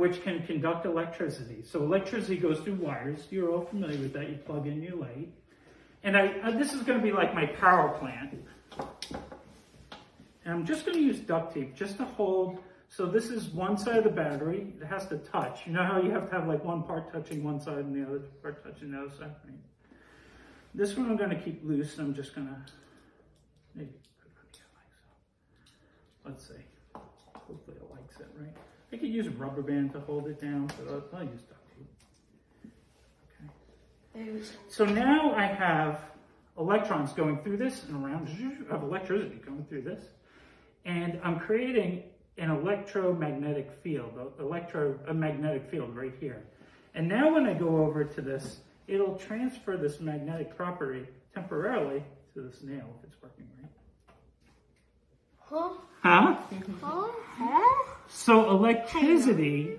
which can conduct electricity. So electricity goes through wires. You're all familiar with that. You plug in your light. And this is going to be like my power plant. And I'm just going to use duct tape just to hold. So this is one side of the battery. It has to touch. You know how you have to have like one part touching one side and the other part touching the other side? Right? This one I'm going to keep loose. I'm just going to maybe put it on here like so. Let's see. Hopefully it likes it, right? I could use a rubber band to hold it down, but I'll use duct tape. Okay. So now I have electrons going through this and around. I have electricity going through this. And I'm creating an electromagnetic field, a magnetic field right here. And now when I go over to this, it'll transfer this magnetic property temporarily to this nail if it's working right. Huh? Huh? Huh? So electricity